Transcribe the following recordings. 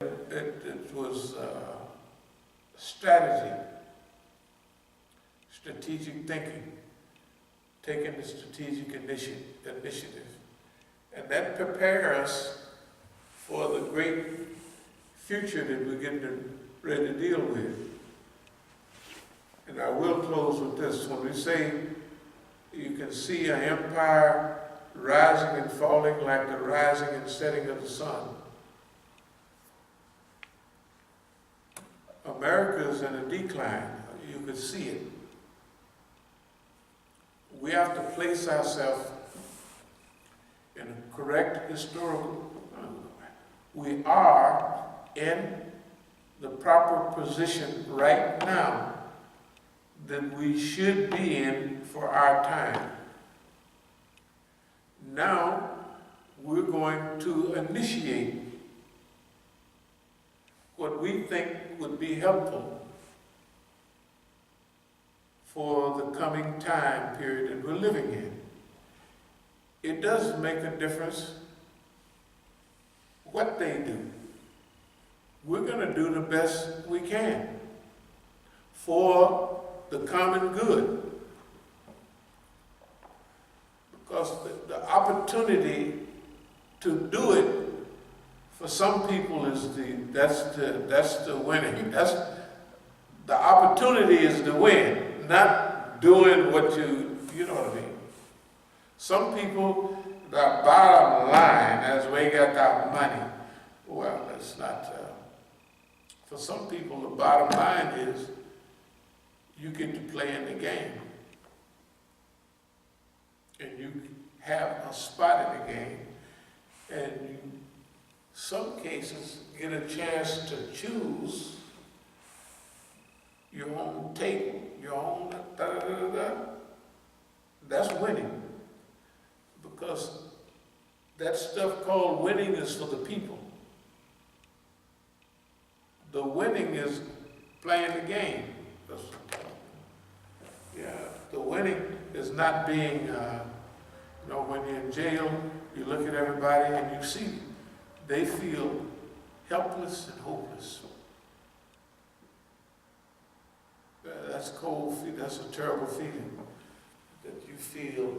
It was strategy, strategic thinking, taking the strategic initiative. And that prepares us for the great future that we're getting ready to deal with. And I will close with this. When we say you can see an empire rising and falling like the rising and setting of the sun, America is in a decline. You could see it. We have to place ourselves in a correct historical. We are in the proper position right now that we should be in for our time. Now we're going to initiate what we think would be helpful for the coming time period that we're living in. It does make a difference what they do. We're going to do the best we can for the common good. Because the opportunity to do it for some people is that's the winning. That's the opportunity is the win, not doing what you know what I mean. Some people, the bottom line, as we got that money, well, it's not. For some people, the bottom line is you get to play in the game, and you have a spot in the game, and you, some cases, get a chance to choose your own table, your own da-da-da-da-da. That's winning. Because that stuff called winning is for the people. The winning is playing the game. The winning is not being, when you're in jail, you look at everybody and you see they feel helpless and hopeless. That's cold, that's a terrible feeling, that you feel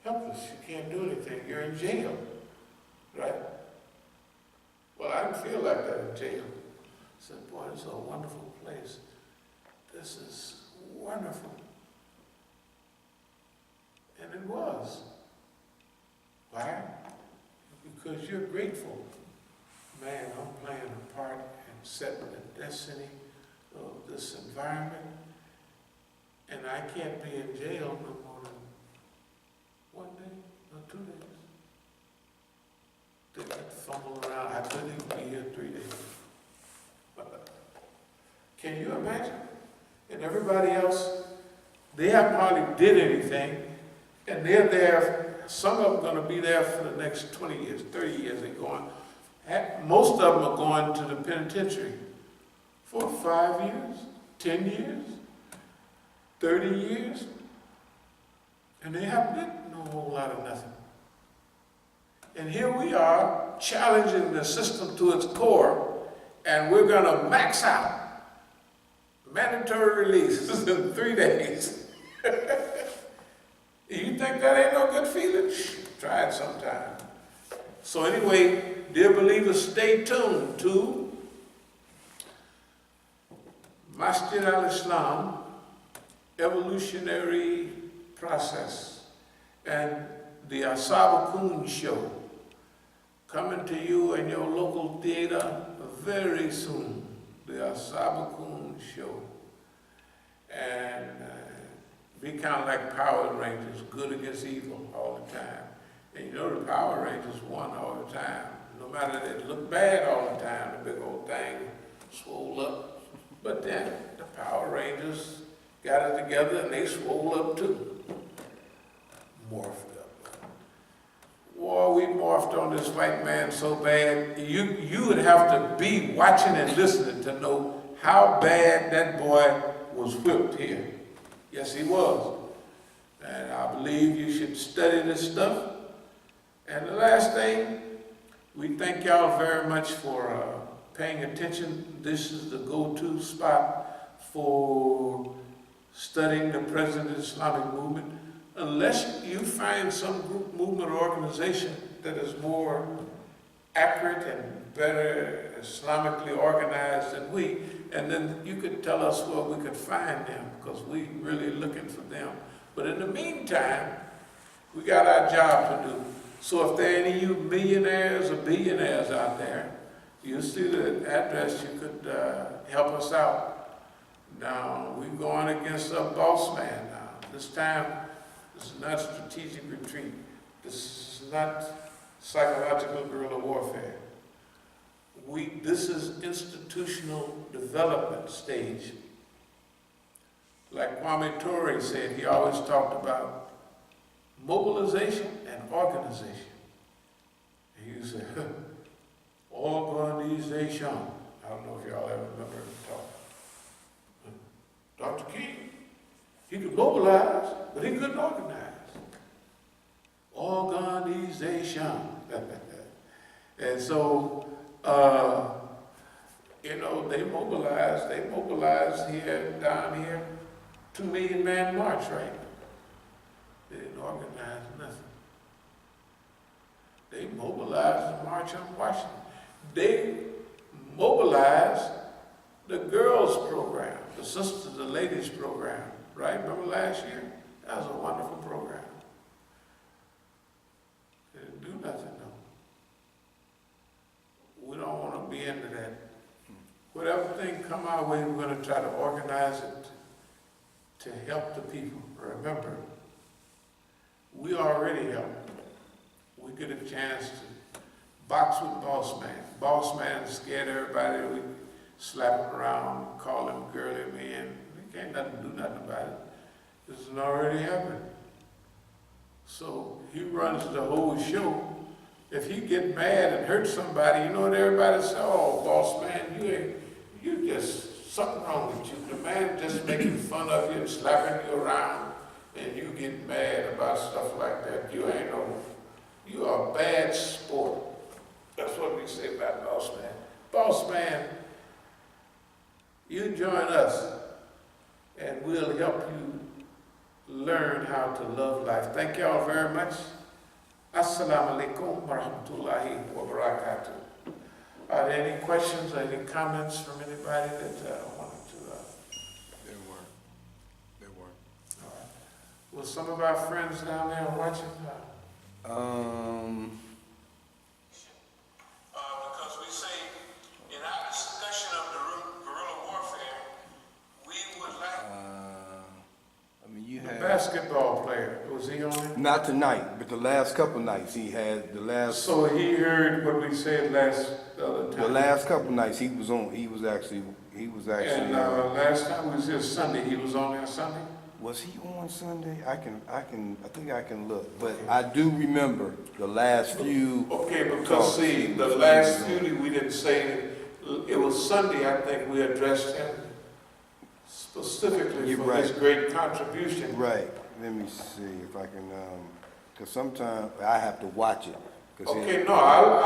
helpless, you can't do anything, you're in jail, right? Well, I didn't feel like that in jail. I said, boy, it's a wonderful place. This is wonderful. And it was. Why? Because you're grateful. Man, I'm playing a part and setting the destiny of this environment, and I can't be in jail no more than 1 day or 2 days. They could fumble around. I couldn't even be here 3 days. Can you imagine? And everybody else, they haven't hardly did anything, and they're there. Some of them are going to be there for the next 20 years, 30 years. They're going. Most of them are going to the penitentiary for 5 years, 10 years, 30 years, and they haven't done no whole lot of nothing. And here we are challenging the system to its core, and we're going to max out mandatory releases in 3 days. You think that ain't no good feeling? Try it sometime. So anyway, dear believers, stay tuned to Masjid al-Islam, evolutionary process, and the As-Sabiqun show, coming to you in your local theater very soon. The As-Sabiqun show. And be kind of like Power Rangers, good against evil all the time. And you know the Power Rangers won all the time. No matter they look bad all the time, the big old thing swole up. But then the Power Rangers got it together and they swole up too. Morphed up. Boy, we morphed on this white man so bad, you would have to be watching and listening to know how bad that boy was whipped here. Yes, he was. And I believe you should study this stuff. And the last thing, we thank y'all very much for paying attention, this is the go-to spot for studying the present Islamic movement. Unless you find some group, movement, or organization that is more accurate and better Islamically organized than we, and then you could tell us where we could find them, because we really looking for them. But in the meantime, we got our job to do. So if there are any of you millionaires or billionaires out there, you see the address, you could help us out. Now, we're going against a boss man now. This time, this is not strategic retreat. This is not psychological guerrilla warfare. This is institutional development stage. Like Kwame Ture said, he always talked about mobilization and organization. He said, organization. I don't know if y'all ever remember him talk. Dr. King, he could mobilize, but he couldn't organize. Organization. And so, you know, they mobilized here, down here, 2 million man march, right? They didn't organize nothing. They mobilized the March on Washington. They mobilized the girls program, the sisters, the ladies program, right? Remember last year? That was a wonderful program. They didn't do nothing though. We don't want to be into that. Whatever thing come our way, we're going to try to organize it to help the people. Remember, we already help. We get a chance to box with boss man. Boss man scared everybody. We slap him around, call him girly man. We can't do nothing about it. This has already happened. So he runs the whole show. If he get mad and hurt somebody, you know what everybody say? Oh, boss man, you just, something wrong with you. The man just making fun of you and slapping you around, and you get mad about stuff like that. You are a bad sport. That's what we say about boss man. Boss man, you join us, and we'll help you learn how to love life. Thank y'all very much. As-Salamu Alaikum wa Rahmatullahi wa Barakatuh. Are there any questions or any comments from anybody that wanted to? There weren't. All right. Well, some of our friends down there watching? Because we say in our discussion of the guerrilla warfare, we would like you the had basketball player. Was he on it? not tonight, but the last couple nights he had the last. So he heard what we said the other time. The last couple nights he was on. He was actually. And last time was this Sunday. He was on there Sunday. Was he on Sunday? I think I can look. But I do remember the last few. Okay, because see, the last few we didn't say it was Sunday. I think we addressed him specifically for his great contribution. Right. Let me see if I can. Because sometimes I have to watch it. Okay, no, I'll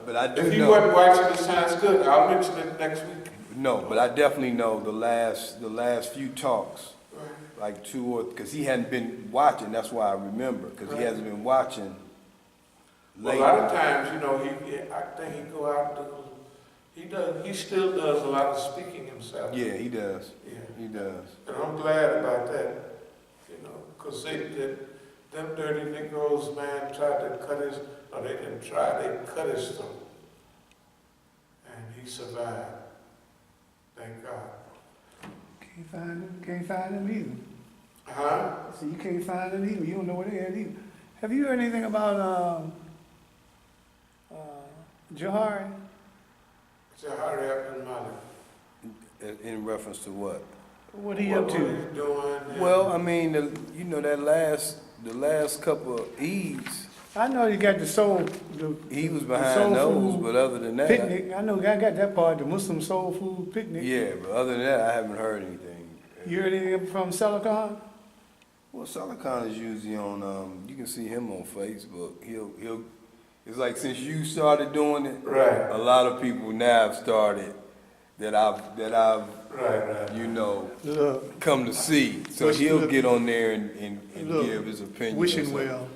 but I do if he know. wasn't watching it, sounds good. I'll mention it next week. No, but I definitely know the last few talks, like because he hadn't been watching. That's why I remember, because he hasn't been watching. Well, a lot of times, you know, I think he go out and he still does a lot of speaking himself. Yeah, he does. Yeah, he does. And I'm glad about that, you know, because them dirty Negroes, man, tried to cut his. No, they didn't try. They cut his throat, and he survived. Thank God. Can't find them either. Huh? So you can't find them either. You don't know where they at either. Have you heard anything about Johari? Johari Abdul Malik. In reference to what? What he up to? What he's doing. Well, I mean, the last couple of Eves, I know you got the soul. he was behind those, but other than that, picnic. I know I got that part. The Muslim soul food picnic. yeah. But other than that, I haven't heard anything. You heard anything from Salarkand? Well, Salarkand is usually on. You can see him on Facebook. It's like since you started doing it, Right. a lot of people now have started that I've Right. you know, Look, come to see. So Wish- he'll look- get on there and look, give his opinion. wishing well.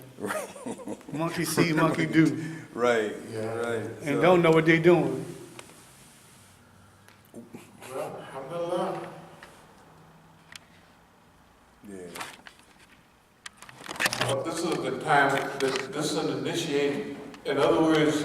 Monkey see, monkey do, Right, Yeah. right. and So- don't know what they doing. Well, alhamdulillah. Yeah. But this is the time, this is an initiating, in other words,